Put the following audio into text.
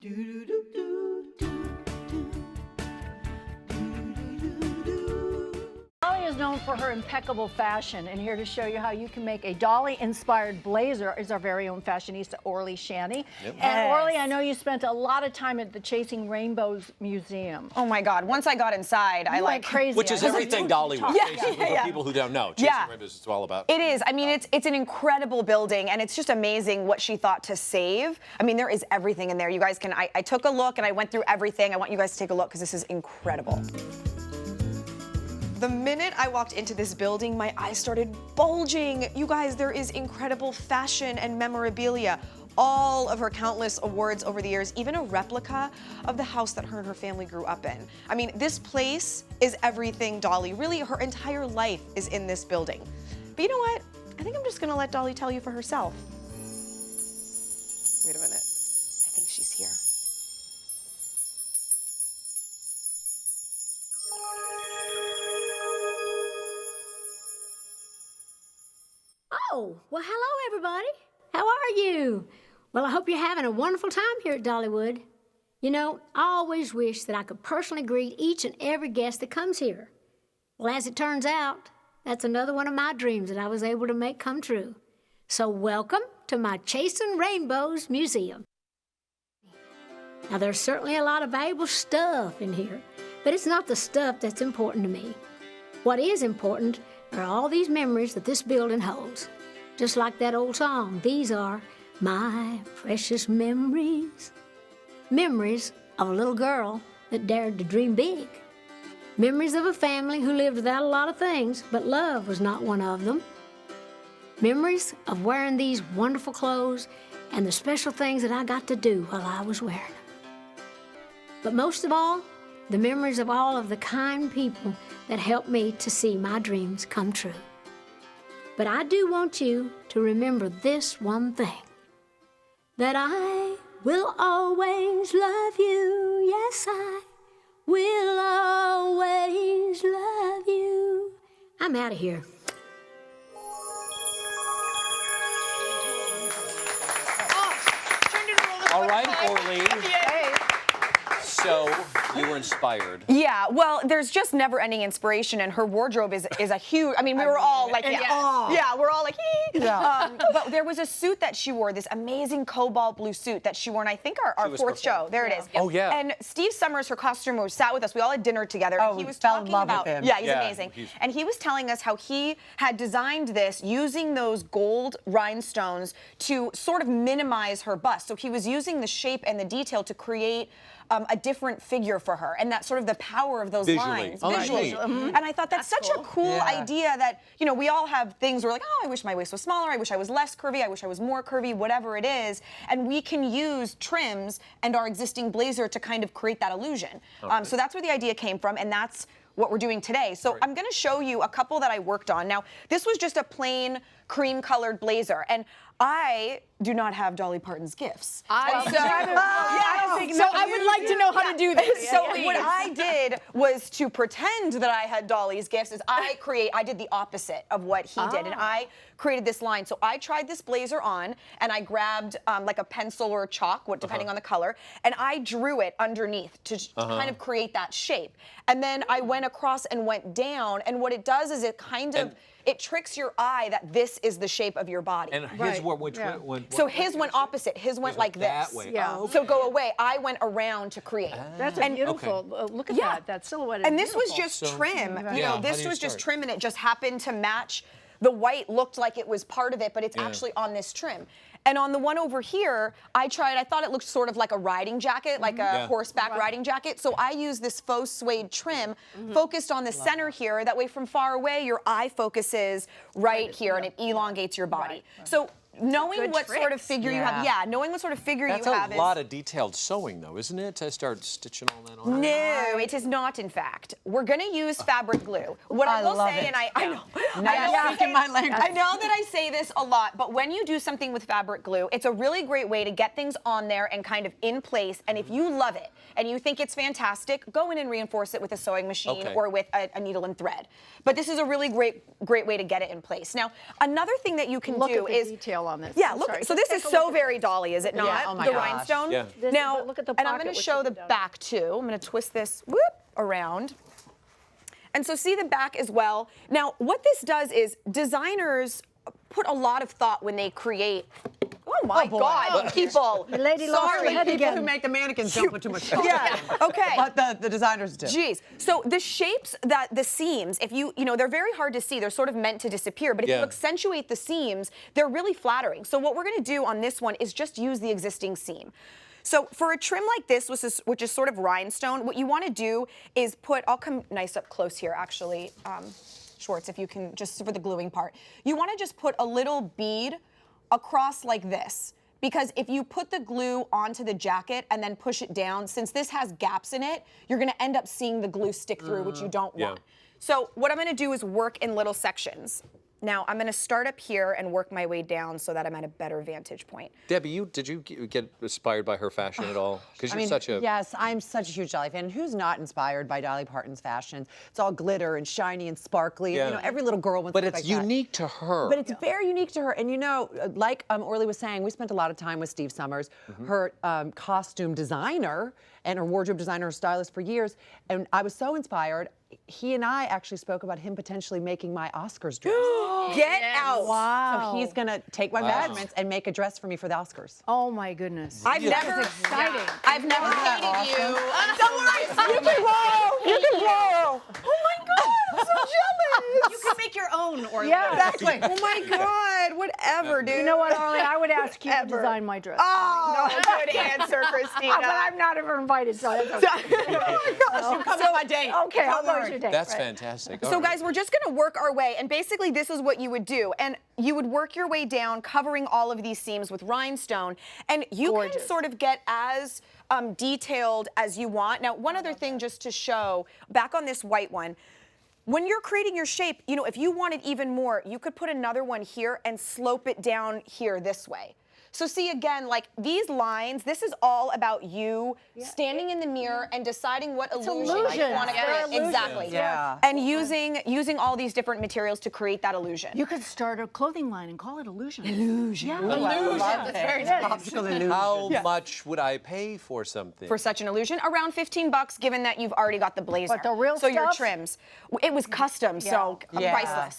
Dolly is known for her impeccable fashion, and here to show you how you can make a Dolly-inspired blazer is our very own fashionista, Orly Shani. Yep. And Orly, I know you spent a lot of time at the Chasing Rainbows Museum. Oh my God! Once I got inside, I like crazy. Which is everything Dollywood. For people who don't know, Chasing Rainbows is all about. It is. I mean, it's an incredible building, and it's just amazing what she thought to save. I mean, there is everything in there. You guys can. I took a look and I went through everything. I want you guys to take a look because this is incredible. The minute I walked into this building, my eyes started bulging. You guys, there is incredible fashion and memorabilia. All of her countless awards over the years, even a replica of the house that her and her family grew up in. I mean, this place is everything Dolly. Really, her entire life is in this building. But you know what? I think I'm just gonna let Dolly tell you for herself. Wait a minute. I think she's here. Oh, well, hello, everybody. How are you? Well, I hope you're having a wonderful time here at Dollywood. You know, I always wish that I could personally greet each and every guest that comes here. Well, as it turns out, that's another one of my dreams that I was able to make come true. So welcome to my Chasing Rainbows Museum. Now, there's certainly a lot of valuable stuff in here, but it's not the stuff that's important to me. What is important are all these memories that this building holds. Just like that old song, these are my precious memories. Memories of a little girl that dared to dream big. Memories of a family who lived without a lot of things, but love was not one of them. Memories of wearing these wonderful clothes and the special things that I got to do while I was wearing them. But most of all, the memories of all of the kind people that helped me to see my dreams come true. But I do want you to remember this one thing, that I will always love you. Yes, I will always love you. I'm out of here. All right, Orly. So you were inspired. Yeah, well, there's just never-ending inspiration, and her wardrobe is a huge. I mean, we were all like, we're all like, but there was a suit that she wore, this amazing cobalt blue suit that she wore, and I think our fourth show. There it is. Oh yeah. And Steve Summers, her costumer, sat with us. We all had dinner together, and he was talking about. Yeah, he's amazing. And he was telling us how he had designed this using those gold rhinestones to sort of minimize her bust. So he was using the shape and the detail to create a different figure for her, and that sort of the power of those lines visually. And I thought that's such a cool idea that, you know, we all have things where we're like, oh, I wish my waist was smaller, I wish I was less curvy, I wish I was more curvy, whatever it is, and we can use trims and our existing blazer to kind of create that illusion. So that's where the idea came from, and that's what we're doing today. So I'm gonna show you a couple that I worked on. Now, this was just a plain cream-colored blazer, and I do not have Dolly Parton's gifts. I would like to know how to do this. So what I did was to pretend that I had Dolly's gifts. Is I did the opposite of what he did, and I created this line. So I tried this blazer on, and I grabbed like a pencil or a chalk, depending on the color, and I drew it underneath to kind of create that shape. And then I went across and went down, and what it does is it kind of it tricks your eye that this is the shape of your body. And his went so his went opposite. His went like this. Way. Yeah. So go away. I went around to create. That's beautiful. Look at that silhouette. And this was just trim. You know, this was just trim, and it just happened to match. The white looked like it was part of it, but it's actually on this trim. And on the one over here, I thought it looked sort of like a riding jacket, like a horseback riding jacket. So I used this faux suede trim focused on the center here. That way from far away, your eye focuses right here and it elongates your body. So knowing what sort of figure you have, knowing what sort of figure you have. That's a lot of detailed sewing, though, isn't it, to start stitching all that on? No, it is not, in fact. We're going to use fabric glue. What I will say, and I know, I know that I say this a lot, but when you do something with fabric glue, it's a really great way to get things on there and kind of in place, and if you love it and you think it's fantastic, go in and reinforce it with a sewing machine or with a needle and thread. But this is a really great way to get it in place. Now, another thing that you can do is on this. Yeah, I'm look. sorry. So Just this is take a look so at very this. Dolly, is it not? Yeah, oh my the gosh. rhinestone. Yeah. Now, But look at the and I'm pocket, going to what show you the put down. back too. I'm going to twist this around. And so see the back as well. Now, what this does is designers put a lot of thought when they create. Oh my God, people! The lady lost her Sorry, head People again. who make the mannequins don't put too much thought. Yeah. Okay. But the designers do. Jeez. So the shapes that the seams, if you know, they're very hard to see. They're sort of meant to disappear. But if you Yeah. accentuate the seams, they're really flattering. So what we're going to do on this one is just use the existing seam. So for a trim like this, which is sort of rhinestone, what you want to do is put, I'll come nice up close here actually, Schwartz, if you can, just for the gluing part. You want to just put a little bead across like this. Because if you put the glue onto the jacket and then push it down, since this has gaps in it, you're going to end up seeing the glue stick through, which you don't want. So what I'm going to do is work in little sections. Now I'm going to start up here and work my way down so that I'm at a better vantage point. Debbie, did you get inspired by her fashion at all? Because you're such a... Yes, I'm such a huge Dolly fan. And who's not inspired by Dolly Parton's fashion? It's all glitter and shiny and sparkly. Yeah. You know, every little girl wants But to look it's like that. unique to her. But it's very unique to her. And you know, like Orly was saying, we spent a lot of time with Steve Summers, her costume designer and her wardrobe designer, her stylist for years. And I was so inspired. He and I actually spoke about him potentially making my Oscars dress. Get out. Wow. So he's gonna take my measurements and make a dress for me for the Oscars. Oh my goodness. I've never exciting. I've never hated you. Don't worry. You can roll. You can roll. Oh my God, I'm so jealous. You can make your own, or Yeah. Exactly. Oh my God, whatever, dude. You know what, Orly? I would ask you to design my dress. Oh, good answer, Christina. But I'm not ever invited, so that's okay. Oh my gosh. You come to my date. Okay, Don't I'll go worry. to your date. That's right. fantastic. So guys, we're just gonna work our way, and basically this is what you would do. And you would work your way down, covering all of these seams with rhinestone, and you can sort of get as detailed as you want. Now, one other thing just to show, back on this white one, when you're creating your shape, you know, if you wanted even more, you could put another one here and slope it down here this way. So see, again, like these lines, this is all about you standing in the mirror and deciding what illusion you illusions. want to They're create. illusions. Exactly. Yeah. And using all these different materials to create that illusion. You could start a clothing line and call it Illusion. Illusion. Yeah. That's very optical illusion. How much would I pay for something? For such an illusion, around $15, given that you've already got the blazer. But the real so your stuff? trims, it was custom, so priceless.